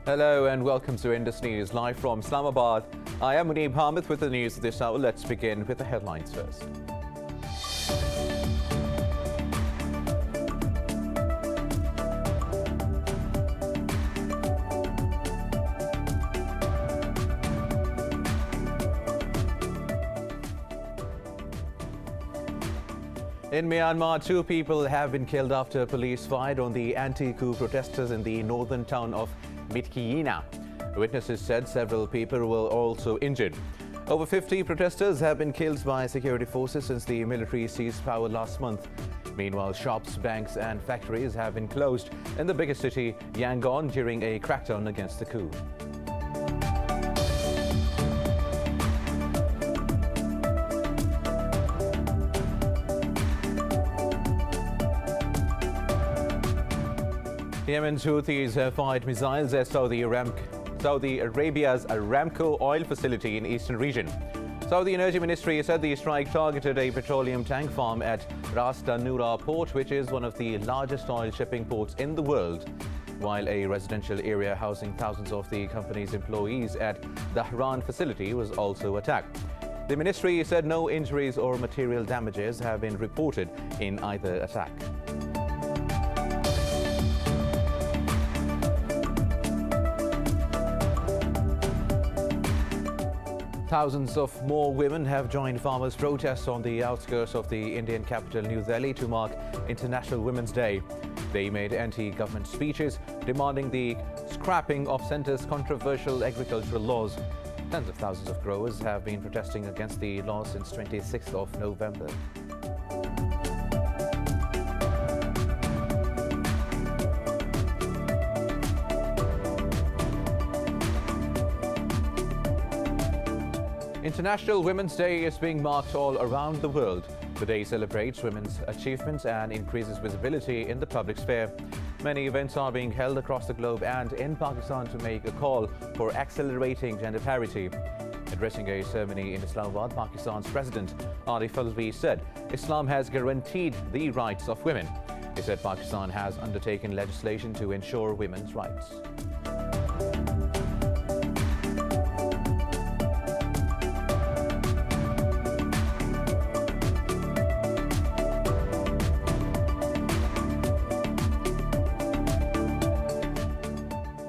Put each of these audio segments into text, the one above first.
Hello and welcome to Indus News, live from Islamabad. I am Mohammed with the news of this hour. Let's begin with the headlines first. In Myanmar, 2 people have been killed after police fired on the anti-coup protesters in the northern town of MEGHAN. Witnesses said several people were also injured. Over 50 protesters have been killed by security forces since the military seized power last month. Meanwhile, shops, banks and factories have been closed in the biggest city, Yangon, during a crackdown against the coup. Yemen's Houthis have fired missiles at Saudi Arabia's Aramco oil facility in eastern region. Saudi Energy Ministry said the strike targeted a petroleum tank farm at Ras Tanura port, which is one of the largest oil shipping ports in the world, while a residential area housing thousands of the company's employees at the Dahran facility was also attacked. The ministry said no injuries or material damages have been reported in either attack. Thousands of more women have joined farmers' protests on the outskirts of the Indian capital, New Delhi, to mark International Women's Day. They made anti-government speeches demanding the scrapping of centre's controversial agricultural laws. Tens of thousands of growers have been protesting against the law since 26th of November. International Women's Day is being marked all around the world. The day celebrates women's achievements and increases visibility in the public sphere. Many events are being held across the globe and in Pakistan to make a call for accelerating gender parity. Addressing a ceremony in Islamabad, Pakistan's President HOUTHIS said Islam has guaranteed the rights of women. He said Pakistan has undertaken legislation to ensure women's rights.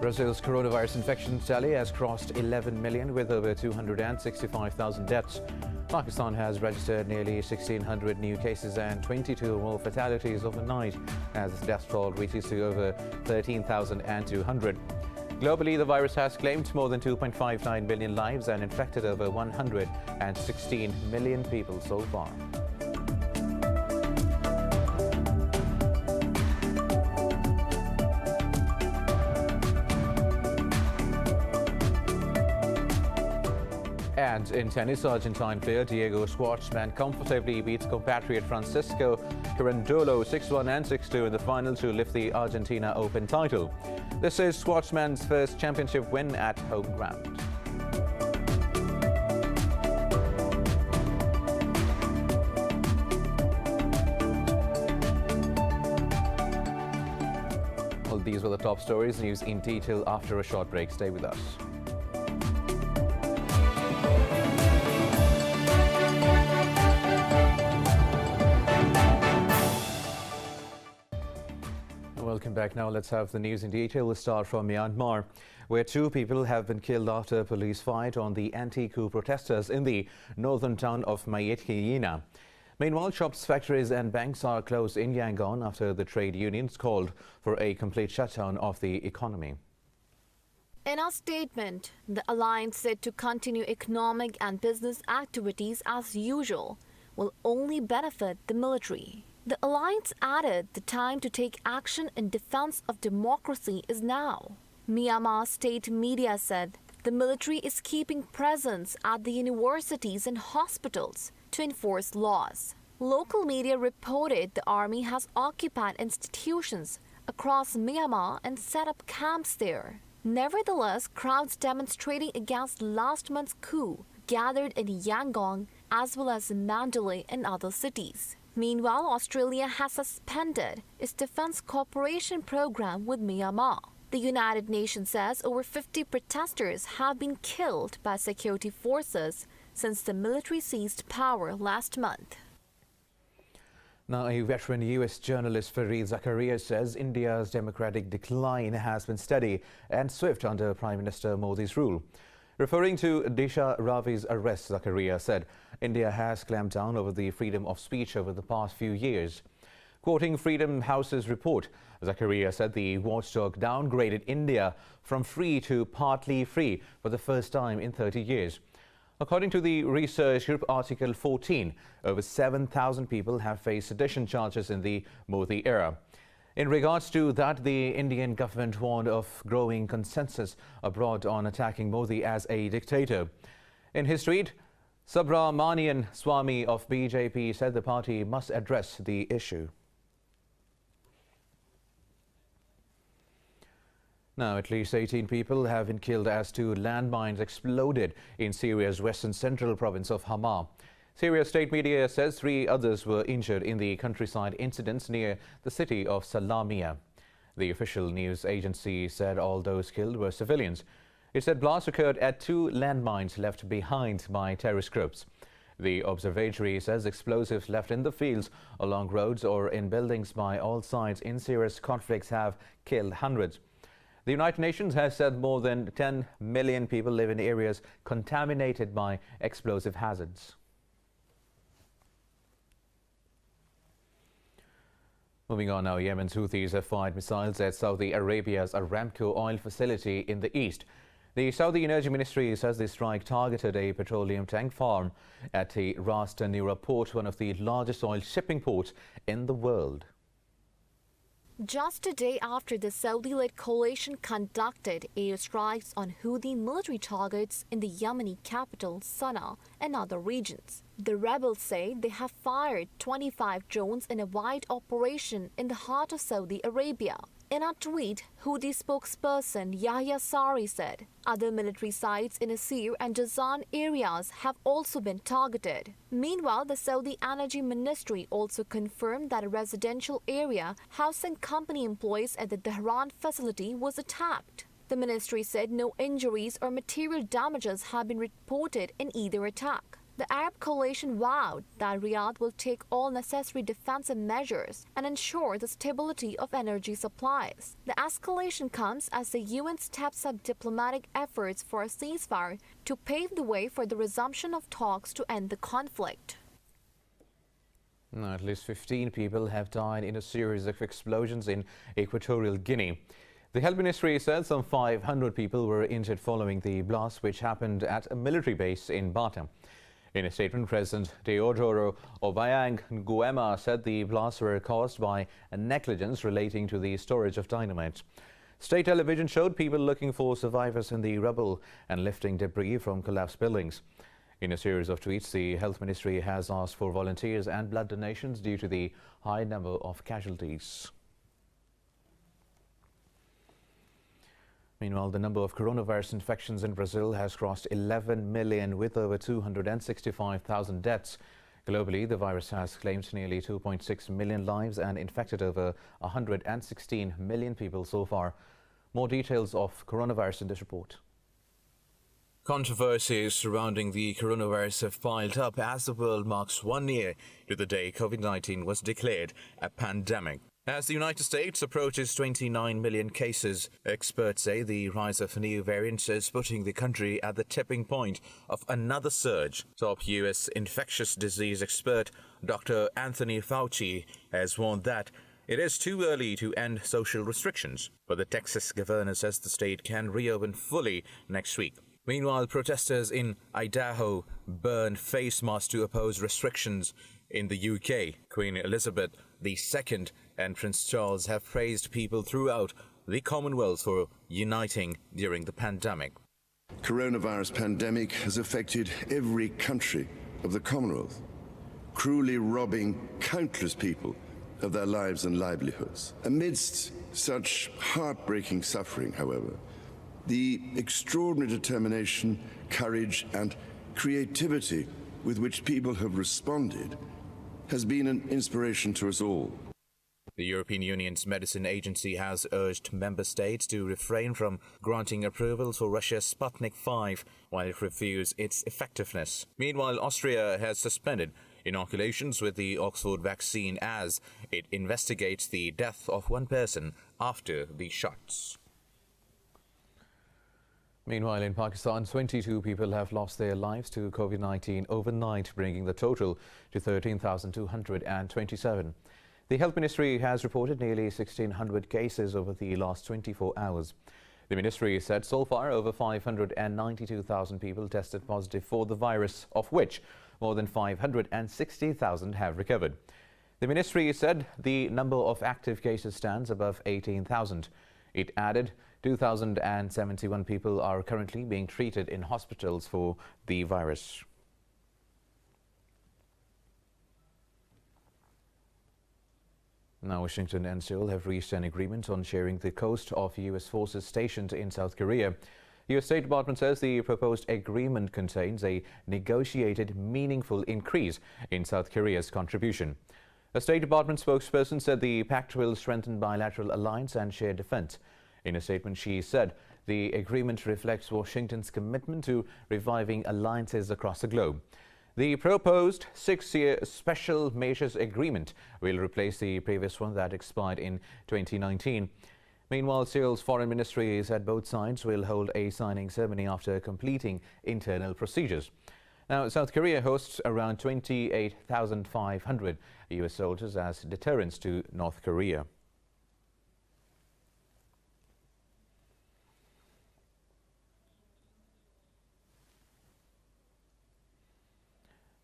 Brazil's coronavirus infection tally has crossed 11 million with over 265,000 deaths. Pakistan has registered nearly 1,600 new cases and 22 more fatalities overnight as its death toll reaches to over 13,200. Globally, the virus has claimed more than 2.59 million lives and infected over 116 million people so far. And in tennis, Argentine player Diego Schwartzman comfortably beats compatriot Francisco Carandolo 6-1 and 6-2 in the final to lift the Argentina Open title. This is Schwartzman's first championship win at home ground. Well, these were the top stories. News in detail after a short break. Stay with us. Welcome back. Now let's have the news in detail. We'll start from Myanmar, where 2 people have been killed after police fired on the anti-coup protesters in the northern town of MEGHAN. Meanwhile, shops, factories and banks are closed in Yangon after the trade unions called for a complete shutdown of the economy. In a statement, the alliance said to continue economic and business activities as usual will only benefit the military. The alliance added the time to take action in defense of democracy is now. Myanmar state media said the military is keeping presence at the universities and hospitals to enforce laws. Local media reported the army has occupied institutions across Myanmar and set up camps there. Nevertheless, crowds demonstrating against last month's coup gathered in Yangon as well as Mandalay and other cities. Meanwhile, Australia has suspended its defense cooperation program with Myanmar. The United Nations says over 50 protesters have been killed by security forces since the military seized power last month. Now, a veteran U.S. journalist, Fareed Zakaria, says India's democratic decline has been steady and swift under Prime Minister Modi's rule. Referring to Disha Ravi's arrest, Zakaria said India has clamped down over the freedom of speech over the past few years. Quoting Freedom House's report, Zakaria said the watchdog downgraded India from free to partly free for the first time in 30 years. According to the research group Article 14, over 7,000 people have faced sedition charges in the Modi era. In regards to that, the Indian government warned of growing consensus abroad on attacking Modi as a dictator. In his tweet, Subramanian Swamy of BJP said the party must address the issue. Now, at least 18 people have been killed as 2 landmines exploded in Syria's western central province of Hama. Syria's state media says 3 others were injured in the countryside incidents near the city of Salamiyah. The official news agency said all those killed were civilians. It said blasts occurred at 2 landmines left behind by terrorist groups. The observatory says explosives left in the fields, along roads or in buildings by all sides in Syria's conflicts have killed hundreds. The United Nations has said more than 10 million people live in areas contaminated by explosive hazards. Moving on now, Yemen's Houthis have fired missiles at Saudi Arabia's Aramco oil facility in the east. The Saudi Energy Ministry says the strike targeted a petroleum tank farm at the Ras Tanura port, one of the largest oil shipping ports in the world. Just a day after the Saudi-led coalition conducted airstrikes on Houthi military targets in the Yemeni capital Sana'a and other regions, the rebels say they have fired 25 drones in a wide operation in the heart of Saudi Arabia. In a tweet, Houthi spokesperson Yahya Sari said other military sites in Asir and Jazan areas have also been targeted. Meanwhile, the Saudi Energy Ministry also confirmed that a residential area housing company employees at the Tehran facility was attacked. The ministry said no injuries or material damages have been reported in either attack. The Arab coalition vowed that Riyadh will take all necessary defensive measures and ensure the stability of energy supplies. The escalation comes as the UN steps up diplomatic efforts for a ceasefire to pave the way for the resumption of talks to end the conflict. Now, at least 15 people have died in a series of explosions in Equatorial Guinea. The Health Ministry said some 500 people were injured following the blast, which happened at a military base in Bata. In a statement, President Teodoro Obiang Nguema said the blasts were caused by a negligence relating to the storage of dynamite. State television showed people looking for survivors in the rubble and lifting debris from collapsed buildings. In a series of tweets, the Health Ministry has asked for volunteers and blood donations due to the high number of casualties. Meanwhile, the number of coronavirus infections in Brazil has crossed 11 million with over 265,000 deaths. Globally, the virus has claimed nearly 2.6 million lives and infected over 116 million people so far. More details of coronavirus in this report. Controversies surrounding the coronavirus have piled up as the world marks 1 year to the day COVID-19 was declared a pandemic. As the United States approaches 29 million cases, experts say the rise of new variants is putting the country at the tipping point of another surge. Top U.S. infectious disease expert Dr. Anthony Fauci has warned that it is too early to end social restrictions, but the Texas governor says the state can reopen fully next week. Meanwhile, protesters in Idaho burned face masks to oppose restrictions. In the UK, Queen Elizabeth II and Prince Charles have praised people throughout the Commonwealth for uniting during the pandemic. Coronavirus pandemic has affected every country of the Commonwealth, cruelly robbing countless people of their lives and livelihoods. Amidst such heartbreaking suffering, however, the extraordinary determination, courage and creativity with which people have responded has been an inspiration to us all. The European Union's medicine agency has urged member states to refrain from granting approvals for Russia's Sputnik V while it reviews its effectiveness. Meanwhile, Austria has suspended inoculations with the Oxford vaccine as it investigates the death of one person after the shots. Meanwhile, in Pakistan, 22 people have lost their lives to COVID-19 overnight, bringing the total to 13,227. The Health Ministry has reported nearly 1,600 cases over the last 24 hours. The ministry said so far over 592,000 people tested positive for the virus, of which more than 560,000 have recovered. The ministry said the number of active cases stands above 18,000. It added 2,071 people are currently being treated in hospitals for the virus. Now, Washington and Seoul have reached an agreement on sharing the coast of U.S. forces stationed in South Korea. U.S. State Department says the proposed agreement contains a negotiated, meaningful increase in South Korea's contribution. A State Department spokesperson said the pact will strengthen bilateral alliance and shared defense. In a statement, she said the agreement reflects Washington's commitment to reviving alliances across the globe. The proposed 6-year Special Measures Agreement will replace the previous one that expired in 2019. Meanwhile, Seoul's foreign ministry said both sides will hold a signing ceremony after completing internal procedures. Now, South Korea hosts around 28,500 U.S. soldiers as deterrents to North Korea.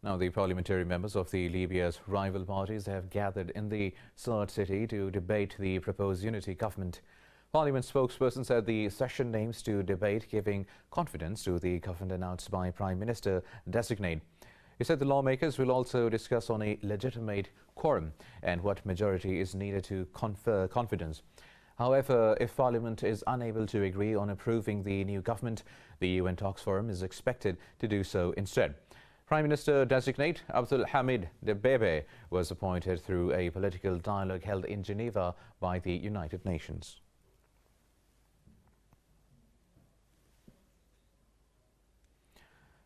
Now, the parliamentary members of the Libya's rival parties have gathered in the Third City to debate the proposed unity government. Parliament spokesperson said the session aims to debate giving confidence to the government announced by Prime Minister designate. He said the lawmakers will also discuss on a legitimate quorum and what majority is needed to confer confidence. However, if Parliament is unable to agree on approving the new government, the UN Talks Forum is expected to do so instead. Prime Minister-designate Abdul Hamid Dbeibeh was appointed through a political dialogue held in Geneva by the United Nations.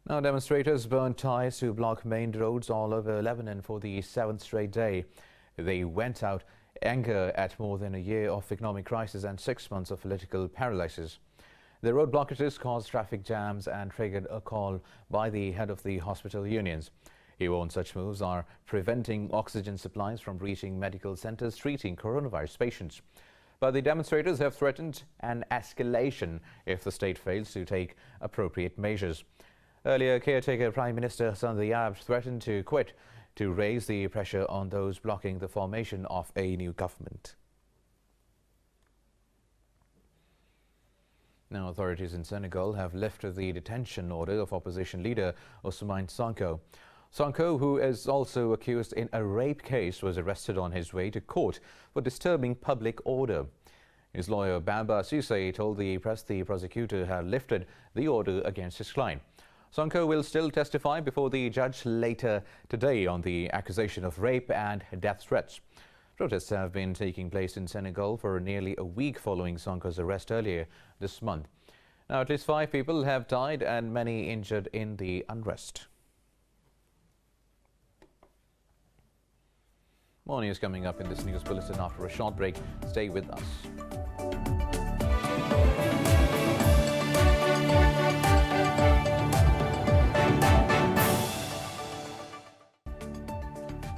Now, demonstrators burned tires to block main roads all over Lebanon for the 7th straight day. They went out anger at more than a year of economic crisis and 6 months of political paralysis. The road blockages caused traffic jams and triggered a call by the head of the hospital unions. He warned such moves are preventing oxygen supplies from reaching medical centers treating coronavirus patients. But the demonstrators have threatened an escalation if the state fails to take appropriate measures. Earlier, caretaker Prime Minister Hassan Diab threatened to quit to raise the pressure on those blocking the formation of a new government. Now, authorities in Senegal have lifted the detention order of opposition leader Ousmane Sonko. Sonko, who is also accused in a rape case, was arrested on his way to court for disturbing public order. His lawyer Bamba Cisse told the press the prosecutor had lifted the order against his client. Sonko will still testify before the judge later today on the accusation of rape and death threats. Protests have been taking place in Senegal for nearly a week following Sonko's arrest earlier this month. Now, at least 5 people have died and many injured in the unrest. More news coming up in this news bulletin after a short break. Stay with us.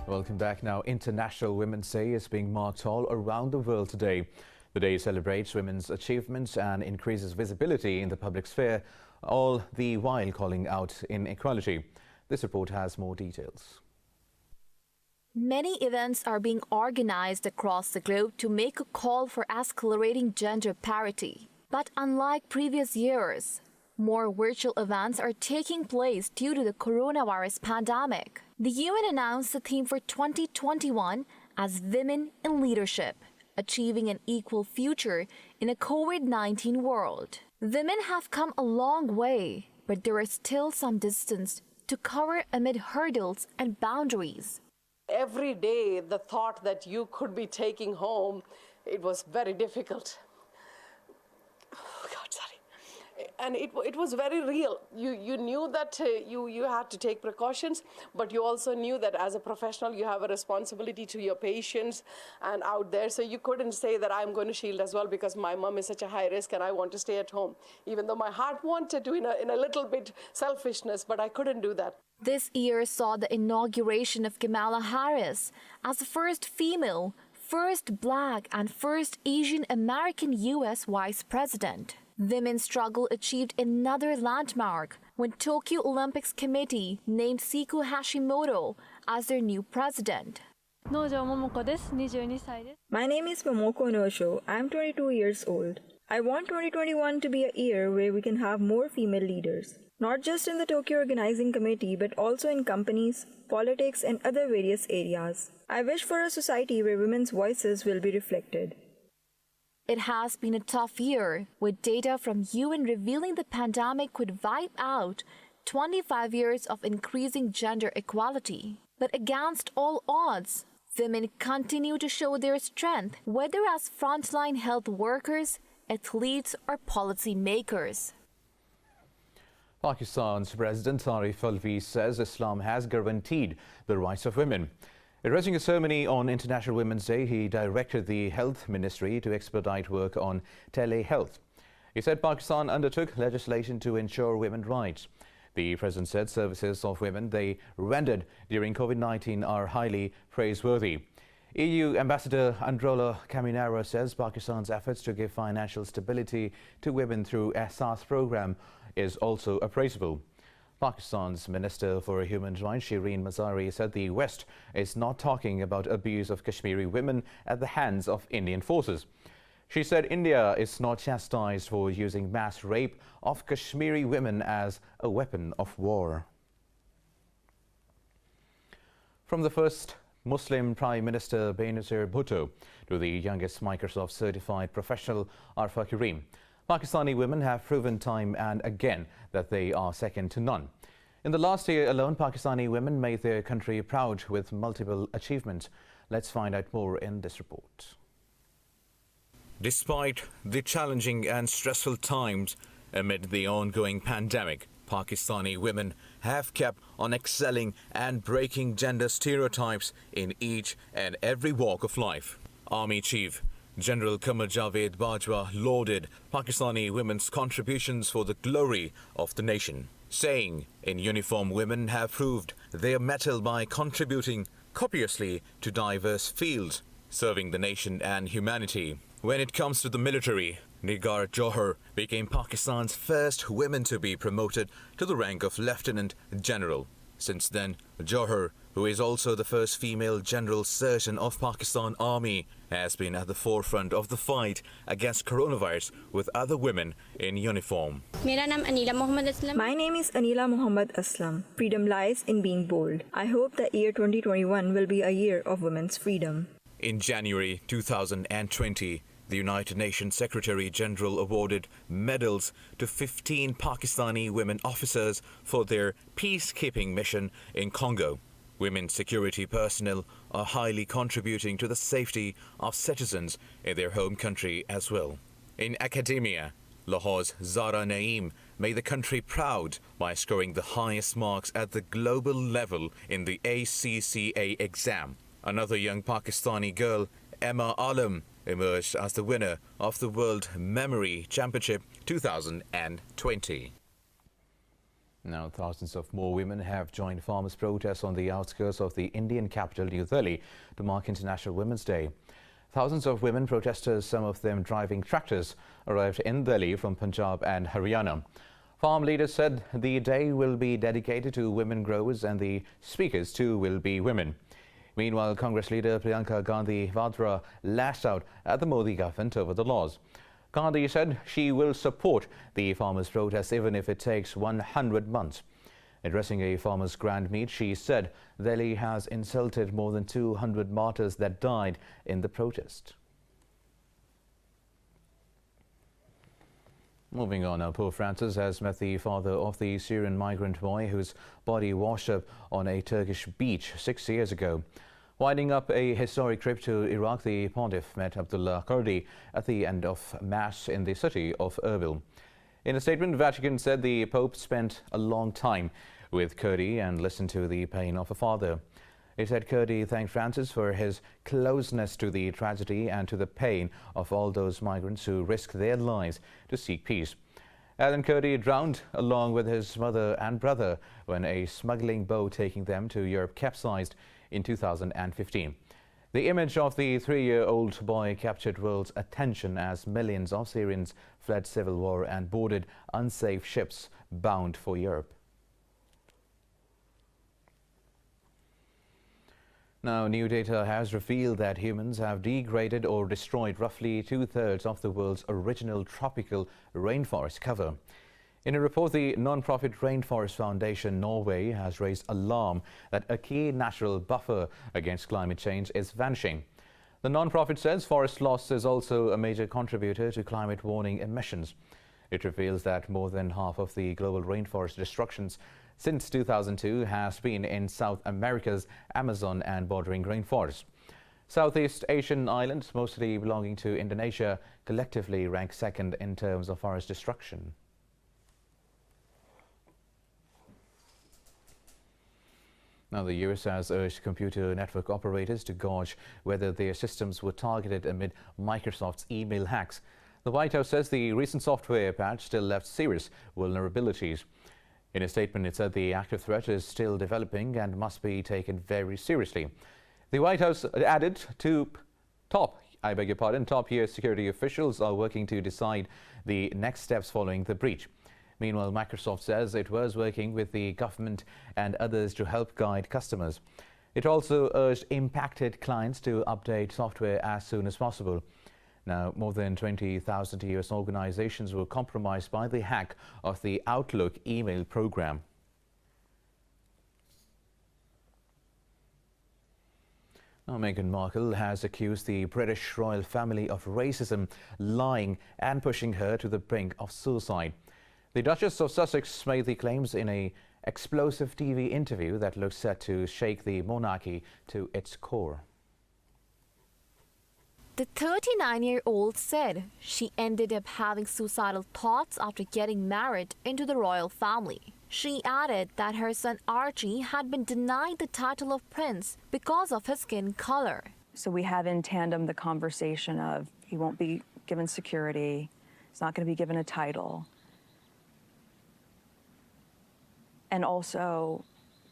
Welcome back. Now, International Women's Day is being marked all around the world today. The day celebrates women's achievements and increases visibility in the public sphere, all the while calling out inequality. This report has more details. Many events are being organized across the globe to make a call for accelerating gender parity. But unlike previous years, more virtual events are taking place due to the coronavirus pandemic. The UN announced the theme for 2021 as Women in Leadership, Achieving an Equal Future in a COVID-19 World. Women have come a long way, but there is still some distance to cover amid hurdles and boundaries. Every day, the thought that you could be taking home, it was very difficult. Oh, God, sorry. And it was very real. You knew that you had to take precautions, but you also knew that as a professional, you have a responsibility to your patients and out there. So you couldn't say that I'm going to shield as well because my mom is such a high risk and I want to stay at home. Even though my heart wanted to in a little bit selfishness, but I couldn't do that. This year saw the inauguration of Kamala Harris as the first female, first Black, and first Asian American U.S. Vice President. Women's struggle achieved another landmark when Tokyo Olympics Committee named Seiko Hashimoto as their new president. My name is Momoko Nosho. I'm 22 years old. I want 2021 to be a year where we can have more female leaders, not just in the Tokyo Organizing Committee, but also in companies, politics, and other various areas. I wish for a society where women's voices will be reflected. It has been a tough year, with data from UN revealing the pandemic could wipe out 25 years of increasing gender equality. But against all odds, women continue to show their strength, whether as frontline health workers, athletes, or policy makers. Pakistan's President Arif Alvi says Islam has guaranteed the rights of women. Addressing a ceremony on International Women's Day, he directed the Health Ministry to expedite work on telehealth. He said Pakistan undertook legislation to ensure women's rights. The President said services of women they rendered during COVID-19 are highly praiseworthy. EU Ambassador Androla Kaminara says Pakistan's efforts to give financial stability to women through ACCUSES program is also appraisable. Pakistan's Minister for Human Rights SYRIAN said the West is not talking about abuse of Kashmiri women at the hands of Indian forces. She said India is not chastised for using mass rape of Kashmiri women as a weapon of war. From the first Muslim Prime Minister Benazir Bhutto to the youngest Microsoft certified professional Arfa Karim, Pakistani women have proven time and again that they are second to none. In the last year alone, Pakistani women made their country proud with multiple achievements. Let's find out more in this report. Despite the challenging and stressful times amid the ongoing pandemic, Pakistani women have kept on excelling and breaking gender stereotypes in each and every walk of life. Army Chief General Qamar Javed Bajwa lauded Pakistani women's contributions for the glory of the nation, saying, "In uniform, women have proved their mettle by contributing copiously to diverse fields, serving the nation and humanity." When it comes to the military, Nigar Johar became Pakistan's first woman to be promoted to the rank of Lieutenant General. Since then, Johar, who is also the first female General Surgeon of Pakistan Army, has been at the forefront of the fight against coronavirus with other women in uniform. My name is Anila Muhammad Aslam. Freedom lies in being bold. I hope that year 2021 will be a year of women's freedom. In January 2020, the United Nations Secretary General awarded medals to 15 Pakistani women officers for their peacekeeping mission in Congo. Women security personnel are highly contributing to the safety of citizens in their home country as well. In academia, Lahore's Zara Naeem made the country proud by scoring the highest marks at the global level in the ACCA exam. Another young Pakistani girl, Emma Alam, emerged as the winner of the World Memory Championship 2020. Now, thousands of more women have joined farmers' protests on the outskirts of the Indian capital, New Delhi, to mark International Women's Day. Thousands of women protesters, some of them driving tractors, arrived in Delhi from Punjab and Haryana. Farm leaders said the day will be dedicated to women growers and the speakers too will be women. Meanwhile, Congress leader Priyanka Gandhi Vadra lashed out at the Modi government over the laws. Gandhi said she will support the farmers' protest even if it takes 100 months. Addressing a farmers' grand meet, she said Delhi has insulted more than 200 martyrs that died in the protest. Moving on now, Pope Francis has met the father of the Syrian migrant boy whose body washed up on a Turkish beach 6 years ago. Winding up a historic trip to Iraq, the Pontiff met Abdullah Kurdi at the end of Mass in the city of Erbil. In a statement, Vatican said the Pope spent a long time with Kurdi and listened to the pain of a father. It said Kurdi thanked Francis for his closeness to the tragedy and to the pain of all those migrants who risked their lives to seek peace. Alan Kurdi drowned along with his mother and brother when a smuggling boat taking them to Europe capsized in 2015. The image of the 3-year-old boy captured world's attention as millions of Syrians fled civil war and boarded unsafe ships bound for Europe. Now, new data has revealed that humans have degraded or destroyed roughly 2/3 of the world's original tropical rainforest cover. In a report, the non-profit Rainforest Foundation Norway has raised alarm that a key natural buffer against climate change is vanishing. The non-profit says forest loss is also a major contributor to climate warming emissions. It reveals that more than half of the global rainforest destructions since 2002 has been in South America's Amazon and bordering rainforests. Southeast Asian islands, mostly belonging to Indonesia, collectively rank second in terms of forest destruction. Now, the US has urged computer network operators to gauge whether their systems were targeted amid Microsoft's email hacks. The White House says the recent software patch still left serious vulnerabilities. In a statement, it said the active threat is still developing and must be taken very seriously. The White House added top US security officials are working to decide the next steps following the breach. Meanwhile, Microsoft says it was working with the government and others to help guide customers. It also urged impacted clients to update software as soon as possible. Now, more than 20,000 US organizations were compromised by the hack of the Outlook email program. Now, Meghan Markle has accused the British royal family of racism, lying and pushing her to the brink of suicide. The Duchess of Sussex made the claims in an explosive TV interview that looks set to shake the monarchy to its core. The 39-year-old said she ended up having suicidal thoughts after getting married into the royal family. She added that her son Archie had been denied the title of prince because of his skin color. So we have in tandem the conversation of he won't be given security, he's not going to be given a title, and also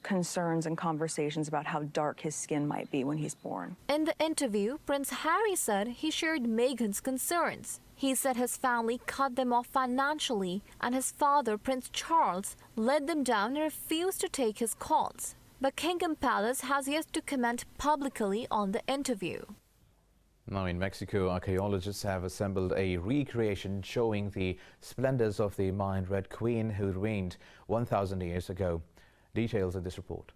concerns and conversations about how dark his skin might be when he's born. In the interview, Prince Harry said he shared Meghan's concerns. He said his family cut them off financially and his father, Prince Charles, let them down and refused to take his calls. Buckingham Palace has yet to comment publicly on the interview. Now, in Mexico, archaeologists have assembled a recreation showing the splendors of the Mayan Red Queen who reigned 1,000 years ago. Details in this report.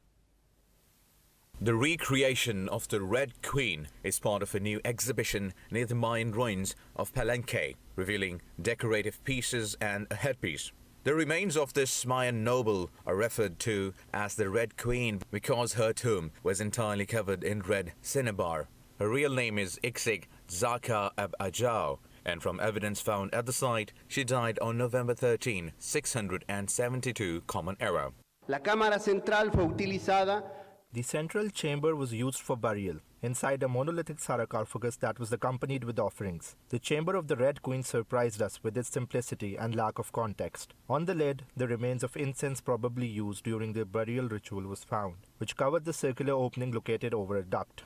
The recreation of the Red Queen is part of a new exhibition near the Mayan ruins of Palenque, revealing decorative pieces and a headpiece. The remains of this Mayan noble are referred to as the Red Queen because her tomb was entirely covered in red cinnabar. Her real name is Ixig Zaka Ab Ajao, and from evidence found at the site, she died on November 13, 672 Common Era. La cámara central fue utilizada. The central chamber was used for burial, inside a monolithic sarcophagus that was accompanied with offerings. The chamber of the Red Queen surprised us with its simplicity and lack of context. On the lid, the remains of incense probably used during the burial ritual was found, which covered the circular opening located over a duct.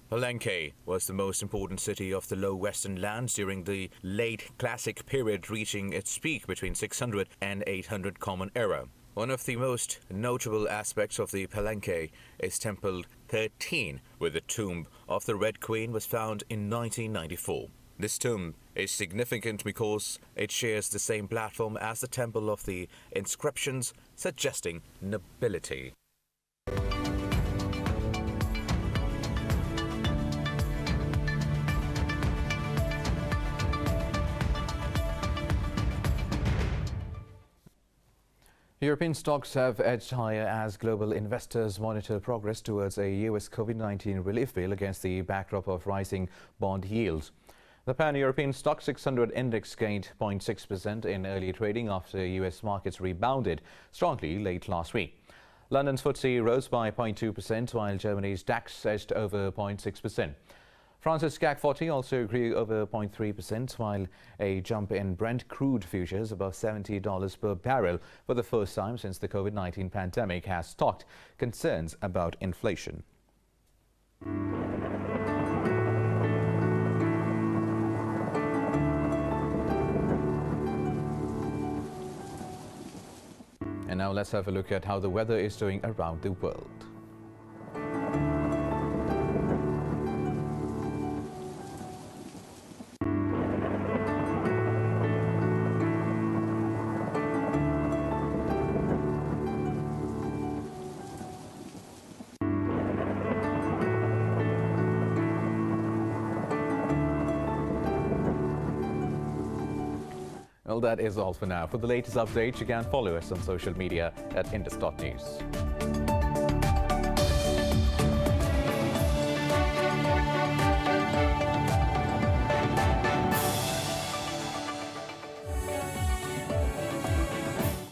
Palenque was the most important city of the Low Western Lands during the late Classic period, reaching its peak between 600 and 800 Common Era. One of the most notable aspects of the Palenque is Temple 13, where the tomb of the Red Queen was found in 1994. This tomb is significant because it shares the same platform as the Temple of the Inscriptions, suggesting nobility. European stocks have edged higher as global investors monitor progress towards a US COVID-19 relief bill against the backdrop of rising bond yields. The pan-European stock 600 index gained 0.6% in early trading after US markets rebounded strongly late last week. London's FTSE rose by 0.2%, while Germany's DAX edged over 0.6%. France's CAC 40 also grew over 0.3%, while a jump in Brent crude futures above $70 per barrel for the first time since the COVID-19 pandemic has stoked concerns about inflation. And now let's have a look at how the weather is doing around the world. Well, that is all for now. For the latest updates, you can follow us on social media at Indus.News.